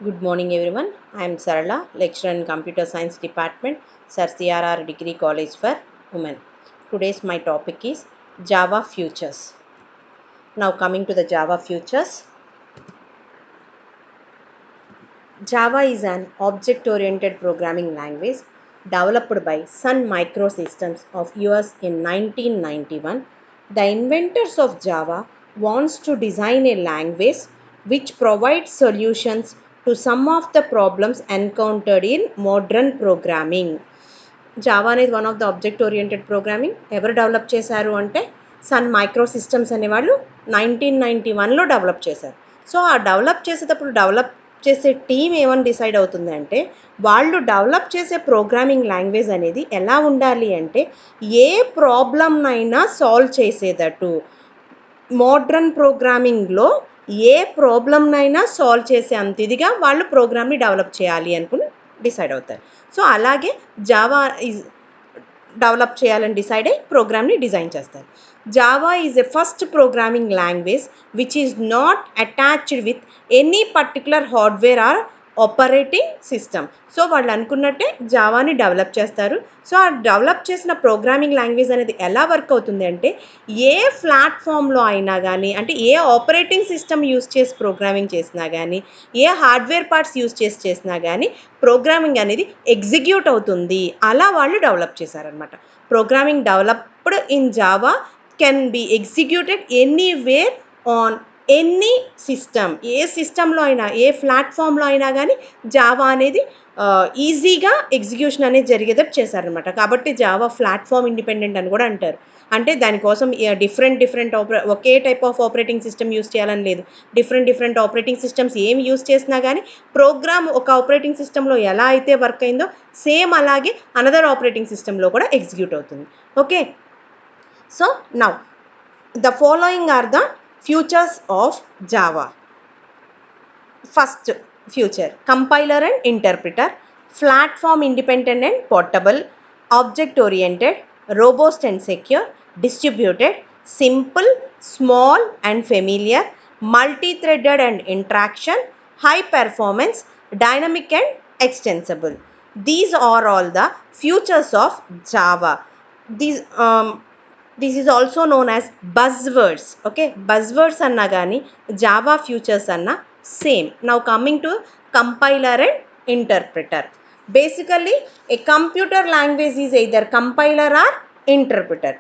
Good morning, everyone. I am Sarala, lecturer in Computer Science Department, Sir CRR Degree College for Women. Today's my topic is Java Futures. Now, coming to the Java Futures, Java is an object-oriented programming language developed by Sun Microsystems of US in 1991. The inventors of Java wants to design a language which provides solutions to some of the problems encountered in modern programming. Java అనేది one of the object oriented programming ఎవరు develop చేశారు అంటే Sun Microsystems అనేవాళ్ళు 1991లో develop చేశారు. So ఆ develop చేసేటప్పుడు develop చేసే టీం ఏమని డిసైడ్ అవుతుంది అంటే వాళ్ళు డెవలప్ చేసే ప్రోగ్రామింగ్ లాంగ్వేజ్ అనేది ఎలా ఉండాలి అంటే ఏ ప్రాబ్లమ్నైనా సాల్వ్ చేసేటట్టు. మోడ్రన్ ప్రోగ్రామింగ్లో ఏ ప్రాబ్లమ్నైనా సాల్వ్ చేసే అంత ఇదిగా వాళ్ళు ప్రోగ్రామ్ని డెవలప్ చేయాలి అనుకుని డిసైడ్ అవుతారు. సో అలాగే జావా ఈజ్ డెవలప్ చేయాలని డిసైడ్ అయ్యి ప్రోగ్రామ్ని డిజైన్ చేస్తారు. Java is a first programming language which is not attached with any particular hardware are operating system. So వాళ్ళు అనుకున్నట్టే జావాని డెవలప్ చేస్తారు. సో ఆ డెవలప్ చేసిన ప్రోగ్రామింగ్ లాంగ్వేజ్ అనేది ఎలా వర్క్ అవుతుంది అంటే ఏ ప్లాట్ఫామ్లో అయినా కానీ, అంటే ఏ ఆపరేటింగ్ సిస్టమ్ యూస్ చేసి ప్రోగ్రామింగ్ చేసినా కానీ, ఏ హార్డ్వేర్ పార్ట్స్ యూస్ చేసినా కానీ ప్రోగ్రామింగ్ అనేది ఎగ్జిక్యూట్ అవుతుంది. అలా వాళ్ళు డెవలప్ చేశారనమాట. Programming developed in Java can be executed anywhere on any system. ఏ సిస్టంలో అయినా, ఏ ప్లాట్ఫామ్లో అయినా కానీ జావా అనేది ఈజీగా ఎగ్జిక్యూషన్ అనేది జరిగేటట్టు చేశారనమాట. కాబట్టి జావా ప్లాట్ఫామ్ ఇండిపెండెంట్ అని కూడా అంటారు. అంటే దానికోసం different okay type of operating system use చేయాలని లేదు. డిఫరెంట్ ఆపరేటింగ్ సిస్టమ్స్ ఏమి యూస్ చేసినా కానీ ప్రోగ్రామ్ ఒక ఆపరేటింగ్ సిస్టంలో ఎలా అయితే వర్క్ అయిందో సేమ్ అలాగే అనదర్ ఆపరేటింగ్ సిస్టంలో కూడా ఎగ్జిక్యూట్ అవుతుంది. Okay, so now the following are the futures of Java. First future, compiler and interpreter, platform independent and portable, object oriented, robust and secure, distributed, simple, small and familiar, multi-threaded and interaction, high performance, dynamic and extensible. These are all the futures of Java. This is also known as buzzwords. Okay, buzzwords anna gani Java futures anna same. Now coming to compiler and interpreter. Basically a computer language is either compiler or interpreter.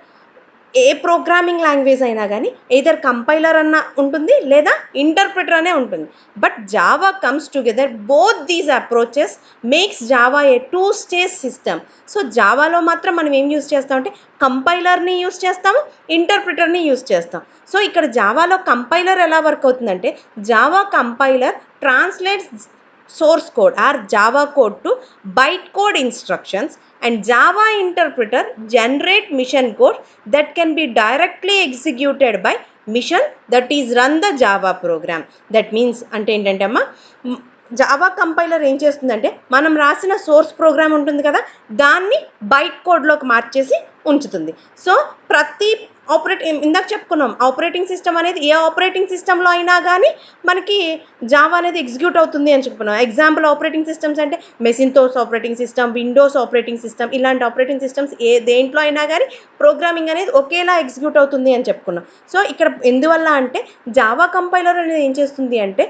A programming language అయినా కానీ either compiler అన్న ఉంటుంది లేదా interpreter అనే ఉంటుంది. But Java comes together both these approaches makes Java a two stage system. So జావాలో మాత్రం మనం ఏం యూస్ చేస్తామంటే కంపైలర్ని యూస్ చేస్తాము, ఇంటర్ప్రిటర్ని యూస్ చేస్తాం. సో ఇక్కడ జావాలో కంపైలర్ ఎలా వర్క్ అవుతుందంటే Java compiler translates source code or Java code to bytecode instructions, and Java interpreter generate mission code that can be directly executed by mission that is run the Java program. That means అంటే ఏంటంటే అమ్మా Java compiler ఏం చేస్తుందంటే మనం రాసిన source programme ఉంటుంది కదా దాన్ని బైట్ కోడ్లోకి మార్చేసి ఉంచుతుంది. సో ప్రతి ఇందాక చెప్పుకున్నాం ఆపరేటింగ్ సిస్టమ్ అనేది ఏ ఆపరేటింగ్ సిస్టంలో అయినా కానీ మనకి జావా అనేది ఎగ్జిక్యూట్ అవుతుంది అని చెప్పుకున్నాం. ఎగ్జాంపుల్ ఆపరేటింగ్ సిస్టమ్స్ అంటే Macintosh operating system, Windows operating system, ఇలాంటి ఆపరేటింగ్ సిస్టమ్స్ దేంట్లో అయినా కానీ ప్రోగ్రామింగ్ అనేది ఒకేలా ఎగ్జిక్యూట్ అవుతుంది అని చెప్పుకున్నాం. సో ఇక్కడ ఎందువల్ల అంటే జావా కంపైలర్ అనేది ఏం చేస్తుంది అంటే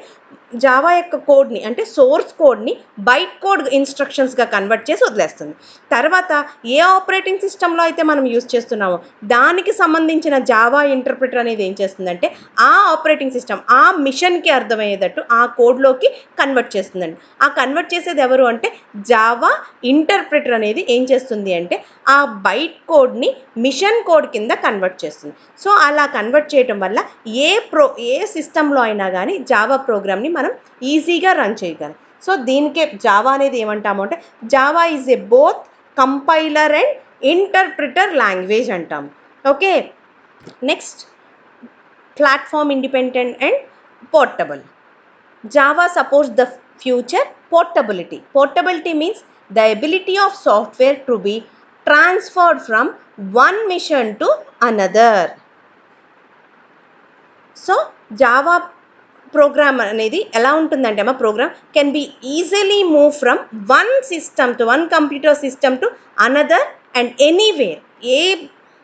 జావా యొక్క కోడ్ని అంటే సోర్స్ కోడ్ని బైట్ కోడ్ ఇన్స్ట్రక్షన్స్గా కన్వర్ట్ చేసి వదిలేస్తుంది. తర్వాత ఏ ఆపరేటింగ్ సిస్టంలో అయితే మనం యూస్ చేస్తున్నామో దానికి సంబంధించిన జావా ఇంటర్ప్రిటర్ అనేది ఏం చేస్తుందంటే ఆ ఆపరేటింగ్ సిస్టమ్ ఆ మిషన్కి అర్థమయ్యేటట్టు ఆ కోడ్లోకి కన్వర్ట్ చేస్తుందండి. ఆ కన్వర్ట్ చేసేది ఎవరు అంటే జావా ఇంటర్ప్రిటర్ అనేది ఏం చేస్తుంది అంటే ఆ బైట్ కోడ్ని మిషన్ కోడ్ కింద కన్వర్ట్ చేస్తుంది. సో అలా కన్వర్ట్ చేయటం వల్ల ఏ సిస్టంలో అయినా కానీ జావా ప్రోగ్రామ్ని మనం ఈజీగా రన్ చేయగలం. సో దీనికే జావా అనేది ఏమంటాము అంటే Java is a both compiler and interpreter language అంటాము. Okay, next platform independent and portable. Java supports the future portability. Portability means the ability of software to be transferred from one mission to another. So Java program అనేది ఎలా ఉంటుందంటే అమ్మ, program can be easily move from one system to one computer system to another and anywhere. ఏ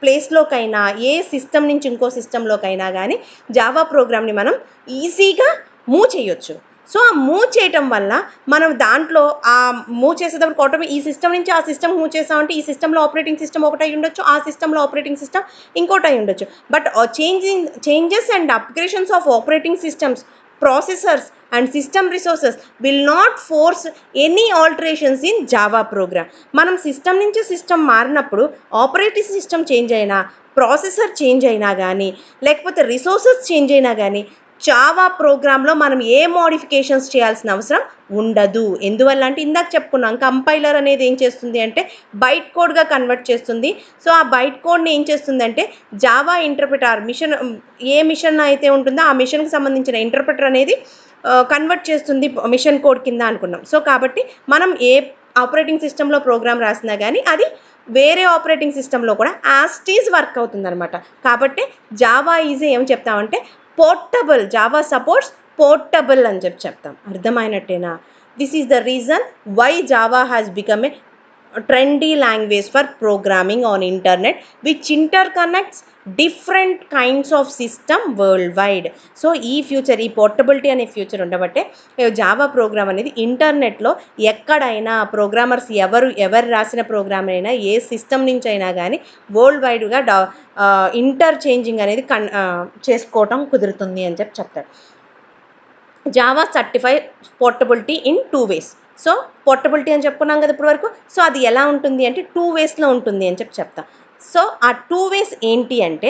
ప్లేస్లోకైనా, ఏ system నుంచి ఇంకో సిస్టంలోకైనా కానీ జావా ప్రోగ్రామ్ని మనం ఈజీగా మూవ్ చేయొచ్చు. సో ఆ మూవ్ చేయటం వల్ల మనం దాంట్లో ఆ మూవ్ చేసేటప్పుడు ఆటోమేటిక్ ఈ సిస్టమ్ నుంచి ఆ సిస్టమ్ మూవ్ చేసామంటే ఈ సిస్టంలో ఆపరేటింగ్ సిస్టమ్ ఒకటి అయి ఉండొచ్చు, ఆ సిస్టంలో ఆపరేటింగ్ సిస్టమ్ ఇంకోటి అయి ఉండొచ్చు. But changes and upgradations of operating systems, processors and system resources will not force any alterations in Java program. మనం సిస్టమ్ నుంచి సిస్టమ్ మారినప్పుడు ఆపరేటింగ్ సిస్టమ్ చేంజ్ అయినా, ప్రాసెసర్ చేంజ్ అయినా కానీ, లేకపోతే రిసోర్సెస్ చేంజ్ అయినా కానీ జావా ప్రోగ్రాంలో మనం ఏ మోడిఫికేషన్స్ చేయాల్సిన అవసరం ఉండదు. ఎందువల్ల అంటే ఇందాక చెప్పుకున్నాం, కంపైలర్ అనేది ఏం చేస్తుంది అంటే బైట్ కోడ్గా కన్వర్ట్ చేస్తుంది. సో ఆ బైట్ కోడ్ని ఏం చేస్తుందంటే జావా ఇంటర్ప్రిటర్ మిషన్, ఏ మిషన్ అయితే ఉంటుందో ఆ మిషన్కి సంబంధించిన ఇంటర్ప్రిటర్ అనేది కన్వర్ట్ చేస్తుంది మిషన్ కోడ్ కింద అనుకున్నాం. సో కాబట్టి మనం ఏ ఆపరేటింగ్ సిస్టంలో ప్రోగ్రామ్ రాసినా కానీ అది వేరే ఆపరేటింగ్ సిస్టంలో కూడా యాస్టీజ్ వర్క్ అవుతుంది అనమాట. కాబట్టి జావా ఈజీ ఏం చెప్తామంటే పోర్టబుల్, జావా సపోర్ట్స్ పోర్టబుల్ అని చెప్తాం. అర్థమైనట్టేనా? This is the reason why Java has become a trendy language for programming on internet which interconnects different kinds of system worldwide. So ఈ ఫ్యూచర్, ఈ పోర్టబిలిటీ అనే future ఉండబట్టే Java programme అనేది ఇంటర్నెట్లో ఎక్కడైనా ప్రోగ్రామర్స్ ఎవరు రాసిన ప్రోగ్రామ్ అయినా ఏ సిస్టమ్ నుంచి అయినా కానీ వరల్డ్ వైడ్గా ఇంటర్చేంజింగ్ అనేది చేసుకోవటం కుదురుతుంది అని చెప్తారు. Java certify portability in 2 ways. So portability అని చెప్పుకున్నాం కదా ఇప్పటి వరకు. సో అది ఎలా ఉంటుంది అంటే 2 waysలో ఉంటుంది అని చెప్తా. సో ఆ 2 ways ఏంటి అంటే,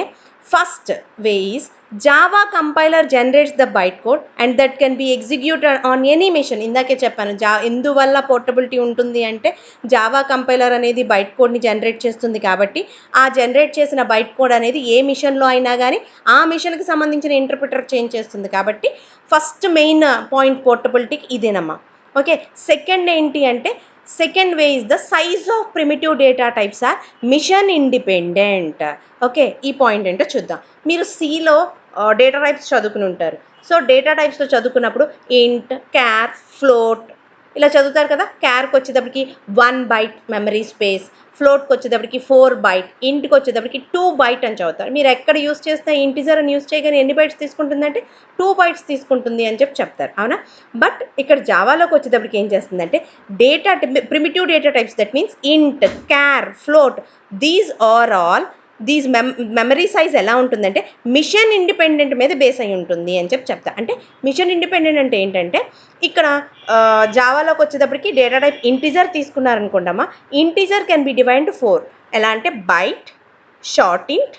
first way is Java compiler generates the byte code and that can be executed on any machine. ఇందాకే చెప్పాను ఎందువల్ల పోర్టబిలిటీ ఉంటుంది అంటే జావా కంపైలర్ అనేది బైట్ కోడ్ని జనరేట్ చేస్తుంది కాబట్టి ఆ జనరేట్ చేసిన బైట్ కోడ్ అనేది ఏ మిషన్లో అయినా కానీ ఆ మిషన్కి సంబంధించిన ఇంటర్ప్రిటర్ చేంజ్ చేస్తుంది. కాబట్టి ఫస్ట్ మెయిన్ పాయింట్ పోర్టబిలిటీకి ఇదేనమ్మా. ఓకే, సెకండ్ ఏంటి అంటే, second way is the size of primitive data types are machine independent. Okay, ఈ పాయింట్ ఏంటో చూద్దాం. మీరు సిలో డేటా టైప్స్ చదువుకుని ఉంటారు. సో డేటా టైప్స్లో చదువుకున్నప్పుడు ఇంట్, క్యార్, ఫ్లోట్ ఇలా చదువుతారు కదా. క్యార్కి వచ్చేటప్పటికి 1 byte మెమరీ స్పేస్, ఫ్లోట్కి వచ్చేటప్పటికి 4 byte, ఇంట్కి వచ్చేటప్పటికి 2 byte అని చదువుతారు. మీరు ఎక్కడ యూస్ చేస్తే ఇంటిజర్ అని యూస్ చేయగానే ఎన్ని బైట్స్ తీసుకుంటుందంటే 2 bytes తీసుకుంటుంది అని చెప్తారు, అవునా. బట్ ఇక్కడ జావాలోకి వచ్చేటప్పటికి ఏం చేస్తుందంటే data primitive data types, that means ఇంట్, క్యార్, ఫ్లోట్, దీస్ మెమరీ సైజ్ ఎలా ఉంటుందంటే మిషన్ ఇండిపెండెంట్ మీద బేస్ అయి ఉంటుంది అని చెప్తా. అంటే మిషన్ ఇండిపెండెంట్ అంటే ఏంటంటే ఇక్కడ జావాలోకి వచ్చేటప్పటికి డేటా టైప్ ఇంటిజర్ తీసుకున్నారనుకోండమ్మా, ఇంటిజర్ కెన్ బి డివైడ్ 4. ఎలా అంటే బైట్, షార్ట్ ఇంట్,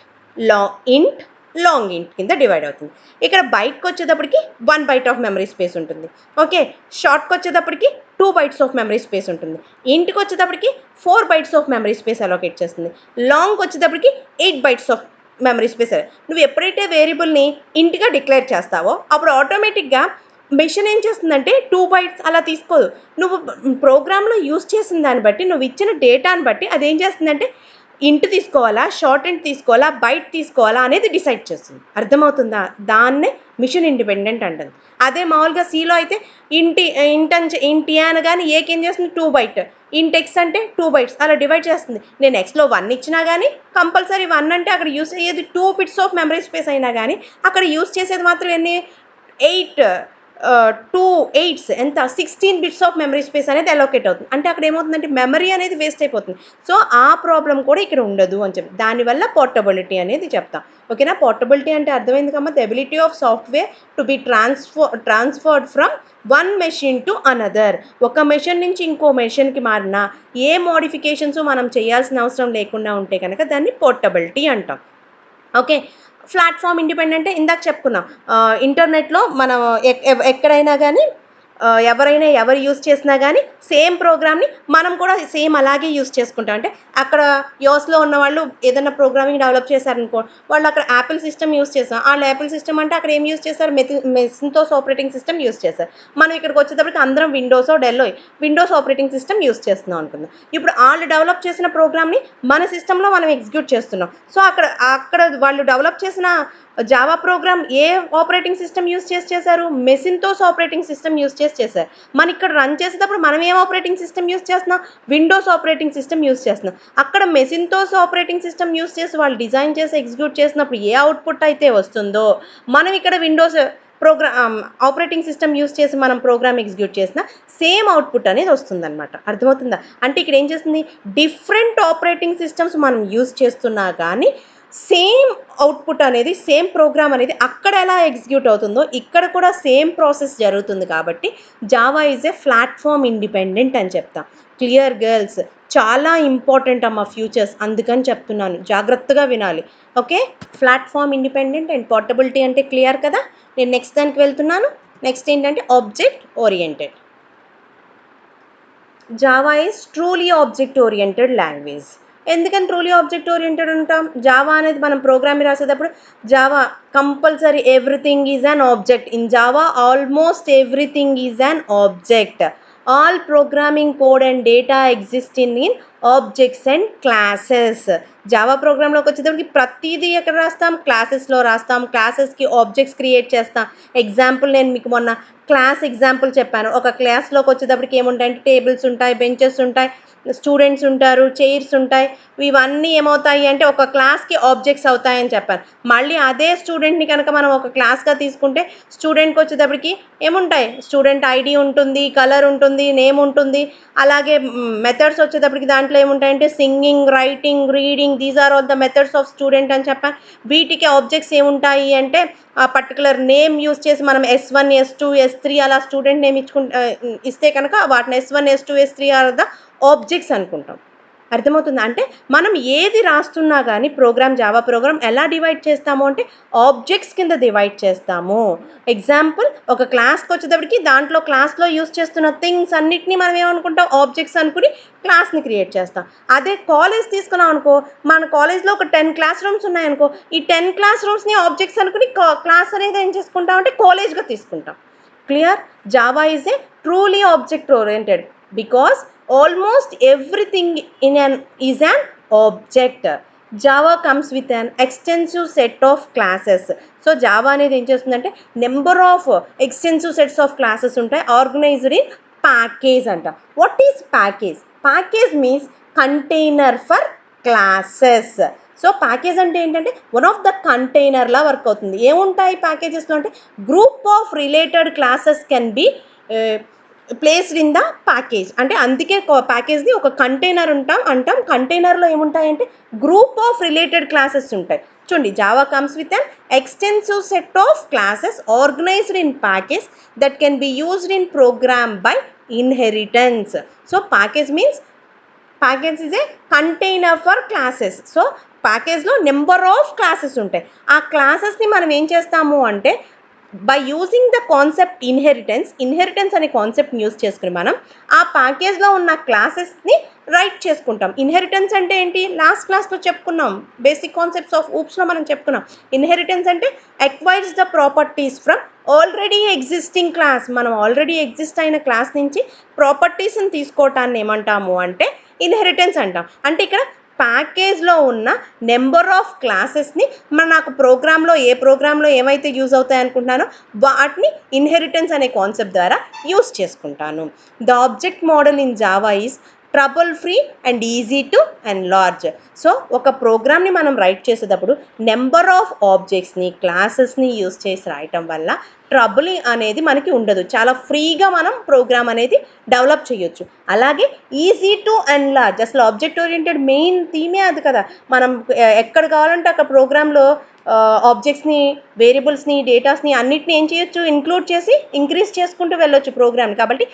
ఇంట్, లాంగ్ ఇంట్ కింద డివైడ్ అవుతుంది. ఇక్కడ బైట్కి వచ్చేటప్పటికి 1 byte ఆఫ్ మెమరీ స్పేస్ ఉంటుంది. ఓకే, షార్ట్కి వచ్చేటప్పటికి 2 bytes ఆఫ్ మెమరీ స్పేస్ ఉంటుంది. ఇంట్కి వచ్చేటప్పటికి 4 bytes of memory space allocate చేస్తుంది. లాంగ్కి వచ్చేటప్పటికి 8 bytes ఆఫ్ మెమరీ స్పేస్. నువ్వు ఎప్పుడైతే వేరియబుల్ని ఇంట్గా డిక్లేర్ చేస్తావో అప్పుడు ఆటోమేటిక్గా మిషన్ ఏం చేస్తుందంటే 2 bytes అలా తీసుకోదు. నువ్వు ప్రోగ్రాంలో యూస్ చేసిన దాన్ని బట్టి, నువ్వు ఇచ్చిన డేటాని బట్టి అది ఏం చేస్తుందంటే ఇంట్ తీసుకోవాలా, షార్ట్ ఇంట్ తీసుకోవాలా, బైట్ తీసుకోవాలా అనేది డిసైడ్ చేస్తుంది. అర్థమవుతుందా? దాన్నే మిషన్ ఇండిపెండెంట్ అంటుంది. అదే మామూలుగా సిలో అయితే ఇంటి అనగానే ఏకి ఏం చేస్తుంది 2 byte, ఇంట్ ఎక్స్ అంటే 2 bytes అలా డివైడ్ చేస్తుంది. నేను ఎక్స్లో 1 ఇచ్చినా కానీ కంపల్సరీ 1 అంటే అక్కడ యూస్ అయ్యేది 2 bits ఆఫ్ మెమరీ స్పేస్ అయినా కానీ అక్కడ యూస్ చేసేది మాత్రం ఎన్ని 8, 2 8s ఎంత 16 bits ఆఫ్ మెమరీ స్పేస్ అనేది అలోకేట్ అవుతుంది. అంటే అక్కడ ఏమవుతుందంటే మెమరీ అనేది వేస్ట్ అయిపోతుంది. సో ఆ ప్రాబ్లం కూడా ఇక్కడ ఉండదు అని దానివల్ల పోర్టబిలిటీ అనేది చెప్తాం. ఓకేనా. పోర్టబిలిటీ అంటే అర్థమైంది కమ్మా, the ability of software to be transferred from one machine to another. ఒక మెషిన్ నుంచి ఇంకో మెషిన్కి మారినా ఏ మోడిఫికేషన్స్ మనం చేయాల్సిన అవసరం లేకుండా ఉంటే కనుక దాన్ని పోర్టబిలిటీ అంటాం. ఓకే, ప్లాట్ఫామ్ ఇండిపెండెంట్ ఇందాక చెప్పుకున్నాం. ఇంటర్నెట్లో మనం ఎక్కడైనా కానీ ఎవరు యూజ్ చేసినా కానీ సేమ్ ప్రోగ్రామ్ని మనం కూడా సేమ్ అలాగే యూజ్ చేసుకుంటాం. అంటే అక్కడ యూఎస్లో ఉన్న వాళ్ళు ఏదైనా ప్రోగ్రామింగ్ డెవలప్ చేశారనుకో, వాళ్ళు అక్కడ యాపిల్ సిస్టమ్ యూజ్ చేస్తాం. వాళ్ళు యాపిల్ సిస్టమ్ అంటే అక్కడ ఏం యూజ్ చేస్తారు, మెసింతోస్ ఆపరేటింగ్ సిస్టమ్ యూజ్ చేస్తారు. మనం ఇక్కడికి వచ్చేటప్పటికి అందరం విండోస్ ఆపరేటింగ్ సిస్టమ్ యూజ్ చేస్తున్నాం అనుకుందాం. ఇప్పుడు వాళ్ళు డెవలప్ చేసిన ప్రోగ్రామ్ని మన సిస్టంలో మనం ఎగ్జిక్యూట్ చేస్తున్నాం. సో అక్కడ వాళ్ళు డెవలప్ చేసిన జావా ప్రోగ్రామ్ ఏ ఆపరేటింగ్ సిస్టమ్ యూజ్ చేశారు, మెసింతోస్ ఆపరేటింగ్ సిస్టమ్ యూజ్ చేశారు. మనం ఇక్కడ రన్ చేసేటప్పుడు మనం ఏం ఆపరేటింగ్ సిస్టమ్ యూజ్ చేస్తున్నాం, విండోస్ ఆపరేటింగ్ సిస్టమ్ యూజ్ చేస్తున్నాం. అక్కడ మెసింతోస్ ఆపరేటింగ్ సిస్టమ్ యూజ్ చేసి వాళ్ళు డిజైన్ చేసి ఎగ్జిక్యూట్ చేసినప్పుడు ఏ అవుట్పుట్ అయితే వస్తుందో, మనం ఇక్కడ విండోస్ ఆపరేటింగ్ సిస్టమ్ యూజ్ చేసి మనం ప్రోగ్రామ్ ఎగ్జిక్యూట్ చేసిన సేమ్ అవుట్పుట్ అనేది వస్తుందన్నమాట. అర్థమవుతుందా? అంటే ఇక్కడ ఏం చేస్తుంది, డిఫరెంట్ ఆపరేటింగ్ సిస్టమ్స్ మనం యూజ్ చేస్తున్నా కానీ సేమ్ అవుట్పుట్ అనేది, సేమ్ ప్రోగ్రామ్ అనేది అక్కడ ఎలా ఎగ్జిక్యూట్ అవుతుందో ఇక్కడ కూడా సేమ్ ప్రాసెస్ జరుగుతుంది. కాబట్టి Java is A platform independent అని చెప్తాం. క్లియర్ గర్ల్స్, చాలా ఇంపార్టెంట్ అమ్మ ఫ్యూచర్స్, అందుకని చెప్తున్నాను, జాగ్రత్తగా వినాలి. Okay, platform independent and portability అంటే క్లియర్ కదా. నేను నెక్స్ట్ దానికి వెళ్తున్నాను. నెక్స్ట్ ఏంటంటే object oriented. Java is truly object oriented language. ఎందుకని ట్రూలీ ఆబ్జెక్ట్ ఓరియంటెడ్ అంటాం? జావా అనేది మనం ప్రోగ్రామ్ రాసేటప్పుడు Java compulsory everything is an object. In Java almost everything is an object. All programming code and data exist in objects and classes. Java ప్రోగ్రాంలోకి వచ్చేటప్పటికి ప్రతిదీ ఎక్కడ రాస్తాం, క్లాసెస్లో రాస్తాం. క్లాసెస్కి ఆబ్జెక్ట్స్ క్రియేట్ చేస్తాం. ఎగ్జాంపుల్ నేను మీకు మొన్న క్లాస్ ఎగ్జాంపుల్ చెప్పాను. ఒక క్లాస్లోకి వచ్చేటప్పటికి ఏముంటాయంటే టేబుల్స్ ఉంటాయి, బెంచెస్ ఉంటాయి, స్టూడెంట్స్ ఉంటారు, చైర్స్ ఉంటాయి. ఇవన్నీ ఏమవుతాయి అంటే ఒక క్లాస్కి ఆబ్జెక్ట్స్ అవుతాయని చెప్పాను. మళ్ళీ అదే స్టూడెంట్ని కనుక మనం ఒక క్లాస్గా తీసుకుంటే స్టూడెంట్కి వచ్చేటప్పటికి ఏముంటాయి, స్టూడెంట్ ఐడి ఉంటుంది, కలర్ ఉంటుంది, నేమ్ ఉంటుంది. అలాగే మెథడ్స్ వచ్చేటప్పటికి దాంట్లో ఏముంటాయంటే singing, writing, reading, these are all the methods of student అని చెప్పాను. వీటికి ఆబ్జెక్ట్స్ ఏముంటాయి అంటే ఆ పర్టికులర్ నేమ్ యూజ్ చేసి మనం S1, S2, S3 అలా స్టూడెంట్ నేమ్ ఇస్తే కనుక వాటిని S1, S2, S3 are the objects అనుకుంటాం. అర్థమవుతుందా? అంటే మనం ఏది రాస్తున్నా కానీ జావా ప్రోగ్రామ్ ఎలా డివైడ్ చేస్తాము అంటే ఆబ్జెక్ట్స్ కింద డివైడ్ చేస్తాము. ఎగ్జాంపుల్, ఒక క్లాస్కి వచ్చేటప్పటికి దాంట్లో క్లాస్లో యూజ్ చేస్తున్న థింగ్స్ అన్నిటినీ మనం ఏమనుకుంటాం, ఆబ్జెక్ట్స్ అనుకుని క్లాస్ని క్రియేట్ చేస్తాం. అదే కాలేజ్ తీసుకున్నాం అనుకో, మన కాలేజ్లో ఒక 10 క్లాస్ రూమ్స్ ఉన్నాయనుకో, ఈ 10 క్లాస్ రూమ్స్ని ఆబ్జెక్ట్స్ అనుకుని క్లాస్ అనేది ఏం చేసుకుంటాం అంటే కాలేజ్గా తీసుకుంటాం. Clear? Java is A truly object oriented because almost everything is an object. Java comes with an extensive set of classes. So Java అనేది ఏం చేస్తుందంటే number of extensive sets of classes ఉంటాయి, ఆర్గనైజ్డ్ ఇన్ ప్యాకేజ్ అంట. What is package? Package means container for classes. So package అంటే ఏంటంటే one of the కంటైనర్లా work అవుతుంది. ఏముంటాయి ప్యాకేజెస్లో అంటే group of related classes can be placed in the package. అంటే అందుకే ప్యాకేజ్ని ఒక కంటైనర్ అంటాం. కంటైనర్లో ఏముంటాయంటే గ్రూప్ ఆఫ్ రిలేటెడ్ క్లాసెస్ ఉంటాయి. చూడండి, Java comes with an extensive set of classes organised in package that can be used in program by inheritance. So package is a container for classes. So ప్యాకేజ్లో number of classes ఉంటాయి. ఆ క్లాసెస్ని మనం ఏం చేస్తాము అంటే by using the concept inheritance అనే కాన్సెప్ట్ని యూజ్ చేసుకుని మనం ఆ ప్యాకేజ్లో ఉన్న క్లాసెస్ని రైట్ చేసుకుంటాం. ఇన్హెరిటెన్స్ అంటే ఏంటి, లాస్ట్ క్లాస్లో చెప్పుకున్నాం, బేసిక్ కాన్సెప్ట్స్ ఆఫ్ ఊప్స్లో మనం చెప్పుకున్నాం. ఇన్హెరిటెన్స్ అంటే acquires the properties from already existing class. మనం ఆల్రెడీ ఎగ్జిస్ట్ అయిన క్లాస్ నుంచి ప్రాపర్టీస్ని తీసుకోవటాన్ని ఏమంటాము అంటే ఇన్హెరిటెన్స్ అంటాం. అంటే ఇక్కడ ప్యాకేజ్లో ఉన్న నెంబర్ ఆఫ్ క్లాసెస్ని నాకు ఏ ప్రోగ్రాంలో ఏమైతే యూజ్ అవుతాయి అనుకుంటున్నానో వాటిని ఇన్హెరిటెన్స్ అనే కాన్సెప్ట్ ద్వారా యూజ్ చేసుకుంటాను. The object model in Java is trouble free and easy to enlarge. So ఒక ప్రోగ్రామ్ని మనం రైట్ చేసేటప్పుడు నెంబర్ ఆఫ్ ఆబ్జెక్ట్స్ని, క్లాసెస్ని యూజ్ చేసి రాయటం వల్ల ట్రబుల్ అనేది మనకి ఉండదు. చాలా ఫ్రీగా మనం ప్రోగ్రామ్ అనేది డెవలప్ చేయొచ్చు. అలాగే ఈజీ టు ఎన్లార్జ్, అసలు ఆబ్జెక్ట్ ఓరియంటెడ్ మెయిన్ థీమే అది కదా. మనం ఎక్కడ కావాలంటే అక్కడ ప్రోగ్రాంలో ఆబ్జెక్ట్స్ని, వేరియబుల్స్ని, డేటాస్ని అన్నిటిని ఏం చేయొచ్చు, ఇంక్లూడ్ చేసి ఇంక్రీజ్ చేసుకుంటూ వెళ్ళొచ్చు ప్రోగ్రామ్. కాబట్టి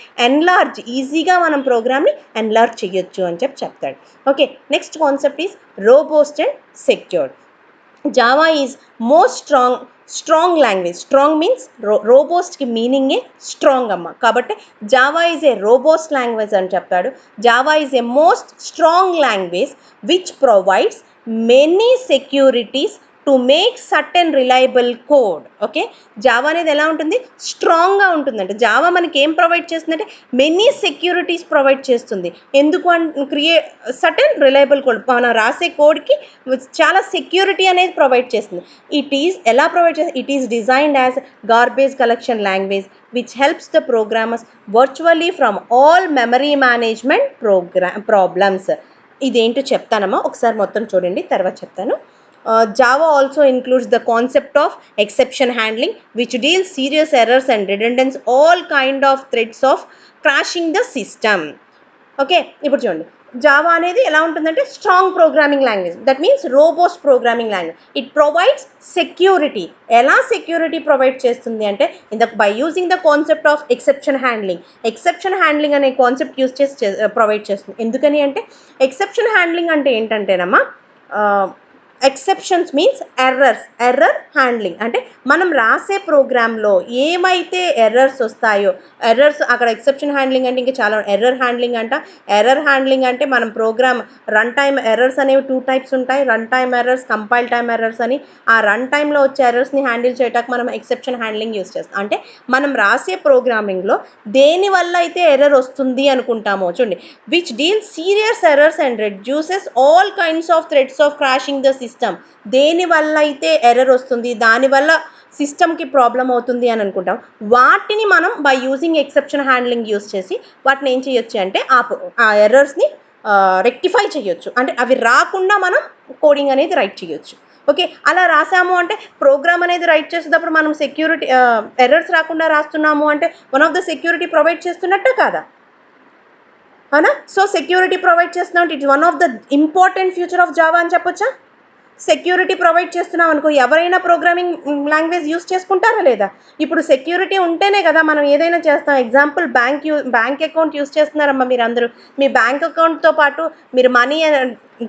ఈజీగా మనం ప్రోగ్రామ్ని ఎన్లార్జ్ చేయొచ్చు అని చెప్తాడు. Okay, next concept is robust and secured. Java is most strong strong language. Strong means రోబోస్ట్కి మీనింగే స్ట్రాంగ్ అమ్మ. కాబట్టి Java is a robust language అని చెప్తాడు. Java is a most strong language which provides many securities to make certain reliable code. Okay, Java అనేది ఎలా ఉంటుంది, స్ట్రాంగ్గా ఉంటుందంటే జావా మనకి ఏం ప్రొవైడ్ చేస్తుందంటే మెనీ సెక్యూరిటీస్ ప్రొవైడ్ చేస్తుంది. ఎందుకు సర్టెన్ రిలయబుల్ కోడ్, మనం రాసే కోడ్కి చాలా సెక్యూరిటీ అనేది ప్రొవైడ్ చేస్తుంది. ఇట్ ఈస్ ఎలా ప్రొవైడ్ చేస్తుంది, it is designed as garbage collection language which helps the programmers virtually from all memory management problems. ఇదేంటో చెప్తానమ్మా, ఒకసారి మొత్తం చూడండి తర్వాత చెప్తాను. Java also includes the concept of exception handling, which deals serious errors and redundancy, all kind of threats of crashing the system. Okay, ఇప్పుడు చూడండి, Java అనేది ఎలా ఉంటుందంటే strong programming language, that means robust programming language. It provides security. ఎలా security provide చేస్తుంది అంటే by using the concept of exception handling. Exception handling అనే concept use చేసి ప్రొవైడ్ చేస్తుంది. ఎందుకని అంటే ఎక్సెప్షన్ హ్యాండ్లింగ్ అంటే ఏంటంటేనమ్మా, ఎక్సెప్షన్స్ మీన్స్ ఎర్రర్ హ్యాండ్లింగ్. అంటే మనం రాసే ప్రోగ్రాంలో ఏమైతే ఎర్రర్స్ వస్తాయో, ఎర్రర్స్ అక్కడ ఎక్సెప్షన్ హ్యాండ్లింగ్ అంటే ఇంకా చాలా ఎర్రర్ హ్యాండ్లింగ్ అంట. ఎర్రర్ హ్యాండ్లింగ్ అంటే మనం ప్రోగ్రామ్ రన్ టైమ్ ఎర్రర్స్ అనేవి 2 టైప్స్ ఉంటాయి, run time errors, compile time errors అని. ఆ రన్ టైంలో వచ్చే ఎర్రర్స్ని హ్యాండిల్ చేయడానికి మనం ఎక్సెప్షన్ హ్యాండ్లింగ్ యూస్ చేస్తాం. అంటే మనం రాసే ప్రోగ్రామింగ్లో దేనివల్ల అయితే ఎర్రర్ వస్తుంది అనుకుంటామో, చూడండి, which deals serious errors and reduces all kinds of threads of crashing the system. దేనివల్ల అయితే ఎర్రర్ వస్తుంది, దానివల్ల సిస్టమ్కి ప్రాబ్లం అవుతుంది అని అనుకుంటాం, వాటిని మనం by using exception handling use చేసి వాటిని ఏం చేయొచ్చు అంటే ఆ ఎర్రర్స్ని రెక్టిఫై చేయొచ్చు. అంటే అవి రాకుండా మనం కోడింగ్ అనేది రైట్ చేయొచ్చు. ఓకే, అలా రాసాము అంటే ప్రోగ్రామ్ అనేది రైట్ చేసేటప్పుడు మనం సెక్యూరిటీ ఎర్రర్స్ రాకుండా రాస్తున్నాము అంటే one of the security provide చేస్తున్నట్టే కాదా, అవునా? సో సెక్యూరిటీ ప్రొవైడ్ చేస్తున్నాం, it's one of the important future of Java అని చెప్పొచ్చా? సెక్యూరిటీ ప్రొవైడ్ చేస్తున్నాం అనుకో, ఎవరైనా ప్రోగ్రామింగ్ లాంగ్వేజ్ యూస్ చేసుకుంటారా లేదా? ఇప్పుడు సెక్యూరిటీ ఉంటేనే కదా మనం ఏదైనా చేస్తాం. ఎగ్జాంపుల్ బ్యాంక్ అకౌంట్ యూస్ చేస్తున్నారమ్మా మీరు అందరూ. మీ బ్యాంక్ అకౌంట్తో పాటు మీరు మనీ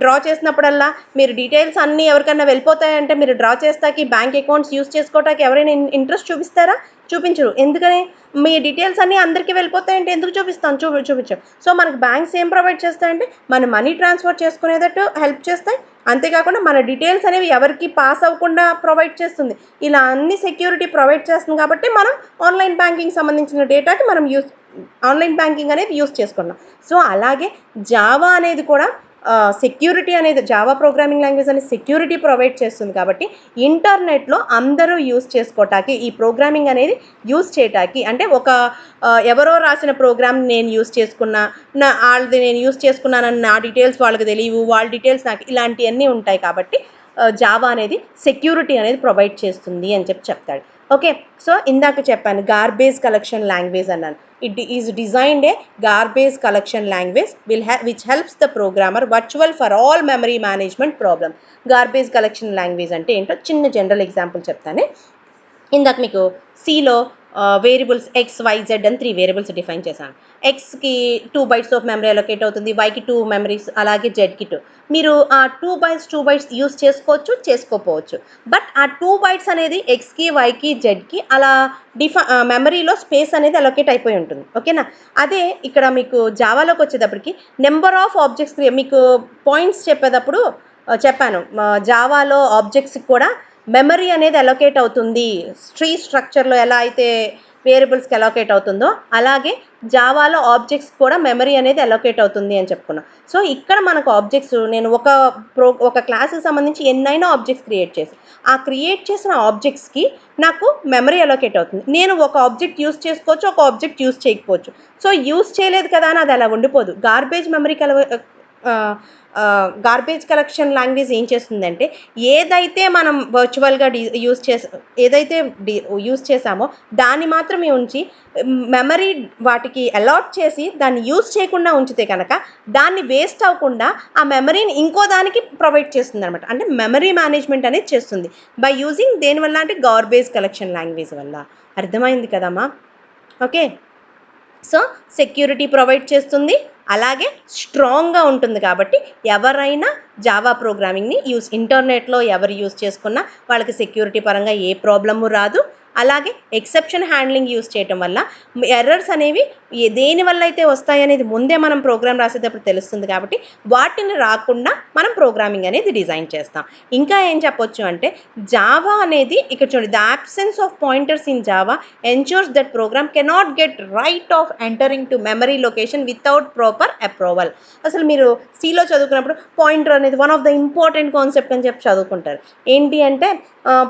డ్రా చేసినప్పుడల్లా మీరు డీటెయిల్స్ అన్నీ ఎవరికైనా వెళ్ళిపోతాయంటే మీరు డ్రా చేస్తాకి బ్యాంక్ అకౌంట్స్ యూస్ చేసుకోవడానికి ఎవరైనా ఇంట్రెస్ట్ చూపిస్తారా? చూపించరు. ఎందుకని? మీ డీటెయిల్స్ అన్నీ అందరికీ వెళ్ళిపోతాయంటే ఎందుకు చూపిస్తాం? చూపించం. సో మనకు బ్యాంక్స్ ఏం ప్రొవైడ్ చేస్తాయంటే మన మనీ ట్రాన్స్ఫర్ చేసుకునేటట్టు హెల్ప్ చేస్తాయి. అంతేకాకుండా మన డీటెయిల్స్ అనేవి ఎవరికి పాస్ అవ్వకుండా ప్రొవైడ్ చేస్తుంది. ఇలా అన్ని సెక్యూరిటీ ప్రొవైడ్ చేస్తుంది కాబట్టి మనం ఆన్లైన్ బ్యాంకింగ్ సంబంధించిన డేటాకి మనం ఆన్లైన్ బ్యాంకింగ్ అనేది యూస్ చేసుకున్నాం. సో అలాగే జావా అనేది కూడా సెక్యూరిటీ అనేది, జావా ప్రోగ్రామింగ్ లాంగ్వేజ్ అనేది సెక్యూరిటీ ప్రొవైడ్ చేస్తుంది. కాబట్టి ఇంటర్నెట్లో అందరూ యూస్ చేసుకోవటానికి, ఈ ప్రోగ్రామింగ్ అనేది యూస్ చేయటానికి, అంటే ఎవరో రాసిన ప్రోగ్రామ్ నేను యూస్ చేసుకున్నా, వాళ్ళది నేను యూస్ చేసుకున్నానని నా డీటెయిల్స్ వాళ్ళకి తెలియవు, వాళ్ళ డీటెయిల్స్ నాకు, ఇలాంటివన్నీ ఉంటాయి. కాబట్టి జావా అనేది సెక్యూరిటీ అనేది ప్రొవైడ్ చేస్తుంది అని చెప్తాడు. ఓకే, సో ఇందాక చెప్పాను గార్బేజ్ కలెక్షన్ లాంగ్వేజ్ అన్నాను. It is designed A garbage collection language which helps the programmer virtual for all memory management problem. Garbage collection language అంటే ఏంటో చిన్న జనరల్ ఎగ్జాంపుల్ చెప్తానే. ఇందాక మీకు సిలో వేరియబుల్స్ ఎక్స్ వై జెడ్ అని 3 వేరియబుల్స్ డిఫైన్ చేశాను. ఎక్స్కి 2 bytes ఆఫ్ మెమరీ అలొకేట్ అవుతుంది, వైకి 2 మెమరీస్, అలాగే జెడ్కి 2. మీరు ఆ 2 bytes యూస్ చేసుకోవచ్చు, చేసుకోపోవచ్చు. బట్ ఆ 2 bytes అనేది ఎక్స్కి వైకి జెడ్కి అలా మెమరీలో స్పేస్ అనేది అలొకేట్ అయిపోయి ఉంటుంది. ఓకేనా? అదే ఇక్కడ మీకు జావాలోకి వచ్చేటప్పటికి నెంబర్ ఆఫ్ ఆబ్జెక్ట్స్ మీకు పాయింట్స్ చెప్పేటప్పుడు చెప్పాను, జావాలో ఆబ్జెక్ట్స్కి కూడా మెమరీ అనేది అలొకేట్ అవుతుంది. ట్రీ స్ట్రక్చర్లో ఎలా అయితే వేరియబుల్స్కి అలొకేట్ అవుతుందో అలాగే జావాలో ఆబ్జెక్ట్స్ కూడా మెమరీ అనేది అలొకేట్ అవుతుంది అని చెప్పుకున్నాం. సో ఇక్కడ మనకు ఆబ్జెక్ట్స్, నేను ఒక క్లాస్కి సంబంధించి ఎన్నైనా ఆబ్జెక్ట్స్ క్రియేట్ చేసి, ఆ క్రియేట్ చేసిన ఆబ్జెక్ట్స్కి నాకు మెమరీ అలొకేట్ అవుతుంది. నేను ఒక ఆబ్జెక్ట్ యూస్ చేసుకోవచ్చు, ఒక ఆబ్జెక్ట్ యూస్ చేయకపోవచ్చు. సో యూస్ చేయలేదు కదా అని అది అలా ఉండిపోదు. గార్బేజ్ కలెక్షన్ లాంగ్వేజ్ ఏం చేస్తుందంటే ఏదైతే మనం వర్చువల్గా యూస్ చేసామో దాన్ని మాత్రమే ఉంచి మెమరీ వాటికి అలాట్ చేసి దాన్ని యూస్ చేయకుండా ఉంచితే కనుక దాన్ని వేస్ట్ అవ్వకుండా ఆ మెమరీని ఇంకో దానికి ప్రొవైడ్ చేస్తుంది అనమాట. అంటే మెమరీ మేనేజ్మెంట్ అనేది చేస్తుంది బై యూజింగ్ దేనివల్ల అంటే గార్బేజ్ కలెక్షన్ లాంగ్వేజ్ వల్ల. అర్థమైంది కదమ్మా? ఓకే, సో సెక్యూరిటీ ప్రొవైడ్ చేస్తుంది, అలాగే స్ట్రాంగ్గా ఉంటుంది. కాబట్టి ఎవరైనా జావా ప్రోగ్రామింగ్ని ఇంటర్నెట్లో ఎవరు యూస్ చేసుకున్నా వాళ్ళకి సెక్యూరిటీ పరంగా ఏ ప్రాబ్లము రాదు. అలాగే ఎక్సెప్షన్ హ్యాండ్లింగ్ యూస్ చేయటం వల్ల ఎర్రర్స్ అనేవి దేనివల్ల అయితే వస్తాయనేది ముందే మనం ప్రోగ్రామ్ రాసేటప్పుడు తెలుస్తుంది. కాబట్టి వాటిని రాకుండా మనం ప్రోగ్రామింగ్ అనేది డిజైన్ చేస్తాం. ఇంకా ఏం చెప్పొచ్చు అంటే జావా అనేది ఇక్కడ చూడండి, the absence of pointers in Java ensures that program cannot get right of entering to memory location without proper approval. అసలు మీరు సిలో చదువుకున్నప్పుడు పాయింటర్ అనేది one of the important concept అని చెప్పి చదువుకుంటారు. ఏంటి అంటే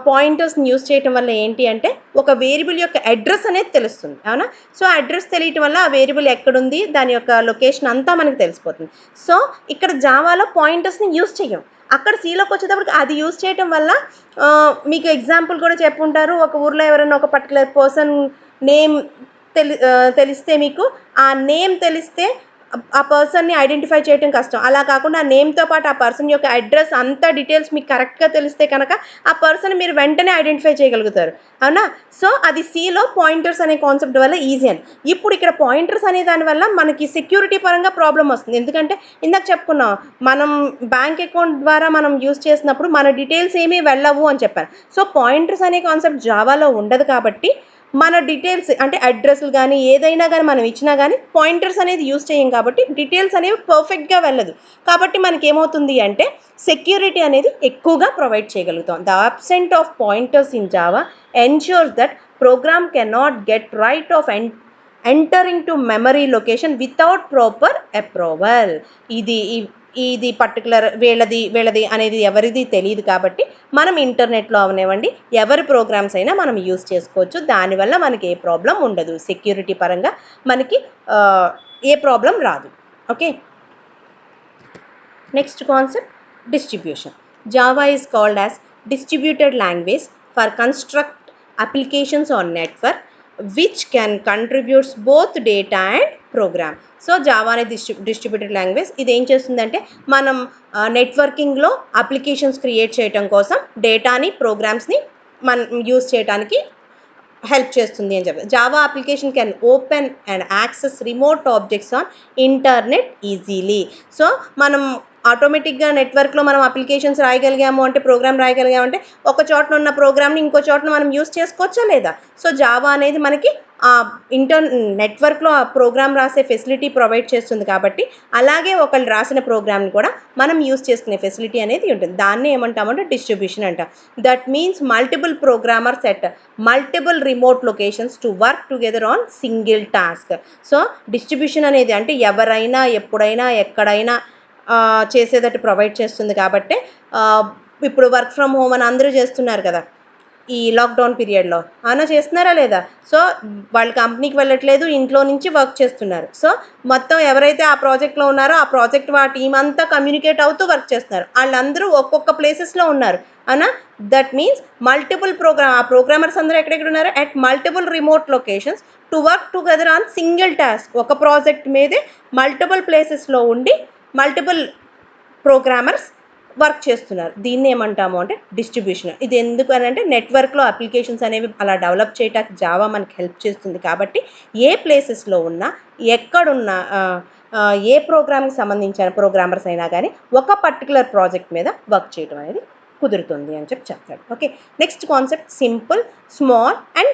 పాయింటర్స్ని యూస్ చేయటం వల్ల ఏంటి అంటే ఒక వేరియబుల్ యొక్క అడ్రస్ అనేది తెలుస్తుంది, అవునా. సో అడ్రస్ తెలియటం వల్ల ఆ వేరియబుల్ ఎక్కడుంది, దాని యొక్క లొకేషన్ అంతా మనకు తెలిసిపోతుంది. సో ఇక్కడ జావాలో పాయింటర్స్ని యూస్ చేయం. అక్కడ సిలోకి వచ్చేటప్పటికి అది యూస్ చేయటం వల్ల మీకు ఎగ్జాంపుల్ కూడా చెప్పుంటారు. ఒక ఊర్లో ఎవరైనా ఒక పర్టికులర్ పర్సన్ నేమ్ తెలిస్తే మీకు ఆ నేమ్ తెలిస్తే ఆ పర్సన్ని ఐడెంటిఫై చేయడం కష్టం. అలా కాకుండా ఆ నేమ్తో పాటు ఆ పర్సన్ యొక్క అడ్రస్ అంతా డీటెయిల్స్ మీకు కరెక్ట్గా తెలిస్తే కనుక ఆ పర్సన్ మీరు వెంటనే ఐడెంటిఫై చేయగలుగుతారు, అవునా. సో అది సిలో పాయింటర్స్ అనే కాన్సెప్ట్ వల్ల ఈజీ అని. ఇప్పుడు ఇక్కడ పాయింటర్స్ అనే దానివల్ల మనకి సెక్యూరిటీ పరంగా ప్రాబ్లం వస్తుంది. ఎందుకంటే ఇందాక చెప్పుకున్నాం, మనం బ్యాంక్ అకౌంట్ ద్వారా మనం యూస్ చేసినప్పుడు మన డీటెయిల్స్ ఏమీ వెళ్ళవు అని చెప్పాను. సో పాయింటర్స్ అనే కాన్సెప్ట్ జావాలో ఉండదు. కాబట్టి మన డీటెయిల్స్ అంటే అడ్రస్లు కానీ ఏదైనా కానీ మనం ఇచ్చినా కానీ పాయింటర్స్ అనేది యూస్ చేయం. కాబట్టి డీటెయిల్స్ అనేవి పర్ఫెక్ట్గా వెళ్ళదు. కాబట్టి మనకి ఏమవుతుంది అంటే సెక్యూరిటీ అనేది ఎక్కువగా ప్రొవైడ్ చేయగలుగుతాం. The absent of pointers in Java ensures that program cannot get right of entering to memory location without proper approval. ఇది పర్టికులర్ వీళ్ళది అనేది ఎవరిది తెలియదు. కాబట్టి మనం ఇంటర్నెట్లో అవనివ్వండి ఎవరి ప్రోగ్రామ్స్ అయినా మనం యూస్ చేసుకోవచ్చు. దానివల్ల మనకి ఏ ప్రాబ్లం ఉండదు, సెక్యూరిటీ పరంగా మనకి ఏ ప్రాబ్లం రాదు. Okay, next concept distribution. Java is called as distributed language for construct applications on network which can contributes both data and program. So Java అనేది డిస్ట్రిబ్యూటెడ్ లాంగ్వేజ్. ఇది ఏం చేస్తుందంటే మనం నెట్వర్కింగ్లో అప్లికేషన్స్ క్రియేట్ చేయడం కోసం డేటాని ప్రోగ్రామ్స్ని మనం యూజ్ చేయడానికి హెల్ప్ చేస్తుంది అని చెప్పి. Java application can open and access remote objects on internet easily. So మనం ఆటోమేటిక్గా నెట్వర్క్లో మనం అప్లికేషన్స్ రాయగలిగాము అంటే, ప్రోగ్రామ్ రాయగలిగాము అంటే ఒక చోట ఉన్న ప్రోగ్రామ్ని ఇంకో చోట మనం యూస్ చేసుకోవచ్చా లేదా. సో జావా అనేది మనకి నెట్వర్క్లో ఆ ప్రోగ్రామ్ రాసే ఫెసిలిటీ ప్రొవైడ్ చేస్తుంది. కాబట్టి అలాగే ఒకళ్ళు రాసిన ప్రోగ్రామ్ని కూడా మనం యూస్ చేసుకునే ఫెసిలిటీ అనేది ఉంటుంది. దాన్ని ఏమంటామంటే డిస్ట్రిబ్యూషన్ అంటాం. That means multiple programmers at multiple remote locations to work together on single task. So distribution అనేది అంటే ఎవరైనా ఎప్పుడైనా ఎక్కడైనా చేసేటట్టు ప్రొవైడ్ చేస్తుంది. కాబట్టి ఇప్పుడు వర్క్ ఫ్రమ్ హోమ్ అని అందరూ చేస్తున్నారు కదా ఈ లాక్డౌన్ పీరియడ్లో, అలా చేస్తున్నారా లేదా. సో వాళ్ళు కంపెనీకి వెళ్ళట్లేదు, ఇంట్లో నుంచి వర్క్ చేస్తున్నారు. సో మొత్తం ఎవరైతే ఆ ప్రాజెక్ట్లో ఉన్నారో ఆ ప్రాజెక్ట్ టీం అంతా కమ్యూనికేట్ అవుతూ వర్క్ చేస్తున్నారు. వాళ్ళందరూ ఒక్కొక్క ప్లేసెస్లో ఉన్నారు, అవునా. దట్ మీన్స్ మల్టిపుల్ ఆ ప్రోగ్రామర్స్ అందరూ ఎక్కడెక్కడ ఉన్నారు at multiple remote locations to work together on single task. ఒక ప్రాజెక్ట్ మీదే మల్టిపుల్ ప్లేసెస్లో ఉండి మల్టిపుల్ ప్రోగ్రామర్స్ వర్క్ చేస్తున్నారు. దీన్ని ఏమంటాము అంటే డిస్ట్రిబ్యూషన్. ఇది ఎందుకు అని అంటే నెట్వర్క్లో అప్లికేషన్స్ అనేవి అలా డెవలప్ చేయడానికి జావా మనకి హెల్ప్ చేస్తుంది. కాబట్టి ఏ ప్లేసెస్లో ఉన్నా ఎక్కడున్నా ఏ ప్రోగ్రామ్కి సంబంధించిన ప్రోగ్రామర్స్ అయినా కానీ ఒక పర్టికులర్ ప్రాజెక్ట్ మీద వర్క్ చేయడం అనేది కుదురుతుంది అని చెప్పి చెప్తాడు. Okay, next concept simple, small and